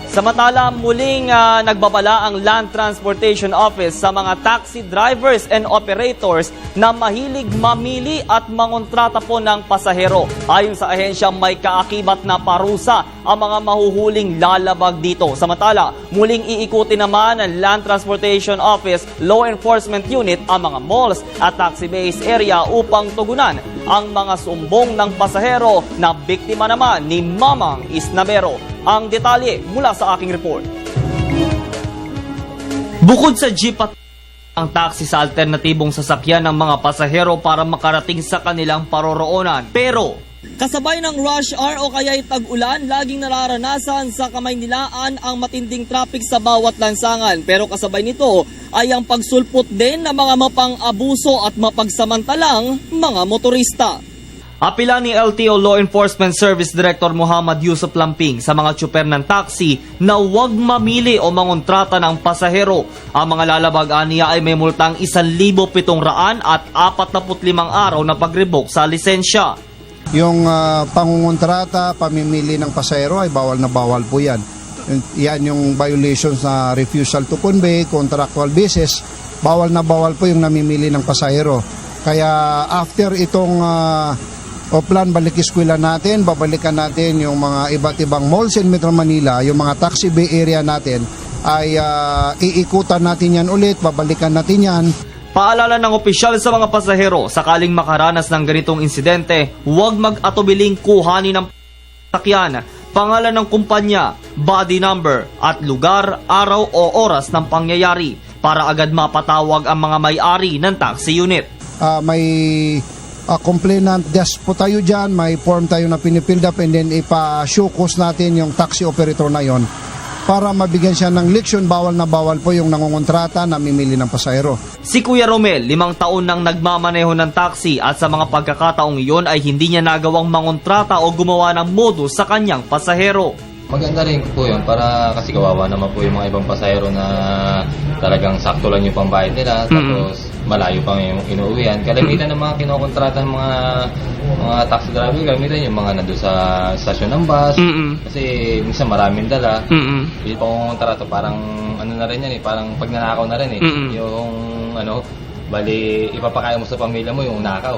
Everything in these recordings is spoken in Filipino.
Samantala, muling nagbabala ang Land Transportation Office sa mga taxi drivers and operators na mahilig mamili at mangontrata po ng pasahero. Ayon sa ahensya, may kaakibat na parusa ang mga mahuhuling lalabag dito. Samantala, muling iikuti naman ng Land Transportation Office Law Enforcement Unit ang mga malls at taxi-based area upang tugunan ang mga sumbong ng pasahero na biktima naman ni Mamang Isnabero. Ang detalye mula sa aking report. Bukod sa jeep at ang taxi sa alternatibong sasakyan ng mga pasahero para makarating sa kanilang paroroonan. Pero kasabay ng rush hour o kaya'y tag-ulan, laging nararanasan sa Kamaynilaan ang matinding traffic sa bawat lansangan. Pero kasabay nito ay ang pagsulpot din ng mga mapang-abuso at mapagsamantalang mga motorista. Apila ni LTO Law Enforcement Service Director Muhammad Yusuf Lamping sa mga tsuper ng taxi na huwag mamili o mangontrata ng pasahero. Ang mga lalabag niya ay may multang 1,745 araw na pag-revoke sa lisensya. Yung pangungontrata, pamimili ng pasahero ay bawal na bawal po yan. Yan yung violations na refusal to convey, contractual basis, bawal na bawal po yung namimili ng pasahero. Kaya after itong Oplan Balik-Eskwela natin, babalikan natin yung mga iba't ibang malls in Metro Manila, yung mga taxi bay area natin, ay iikutan natin yan ulit, babalikan natin yan. Paalala ng opisyal sa mga pasahero, sakaling makaranas ng ganitong insidente, huwag mag-atubiling kuhanin ng sakyan, pangalan ng kumpanya, body number, at lugar, araw o oras ng pangyayari para agad mapatawag ang mga may-ari ng taxi unit. May complainant desk po tayo dyan, may form tayo na pinipild up and then ipa-showcase natin yung taxi operator na yon para mabigyan siya ng leksyon. Bawal na bawal po yung nangungontrata na mimili ng pasahero. Si Kuya Romel, 5 taon nang nagmamaneho ng taxi at sa mga pagkakataong iyon ay hindi niya nagawang mangontrata o gumawa ng modus sa kanyang pasahero. Maganda rin po yun para kasi kawawa naman po yung mga ibang pasahero na talagang sakto lang yung pambayad nila tapos malayo pang yung inuuwian. Kalamitan ng mga kinokontrata ng mga taxi driver, kalamitan yung mga nandun sa stasyon ng bus kasi minsan maraming dala. Yung pangongontrata parang ano na rin yan parang pagnanakaw na rin yung bali, ipapakaya mo sa pamilya mo yung nakaw.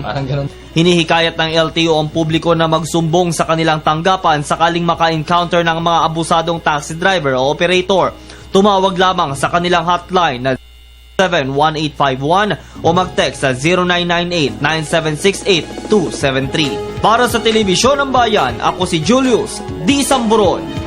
Parang ganun. Hinihikayat ng LTO ang publiko na magsumbong sa kanilang tanggapan sakaling maka-encounter ng mga abusadong taxi driver o operator. Tumawag lamang sa kanilang hotline na 71851 o mag-text sa 0998-9768-273. Para sa Telebisyon ng Bayan, ako si Julius D. Samburon.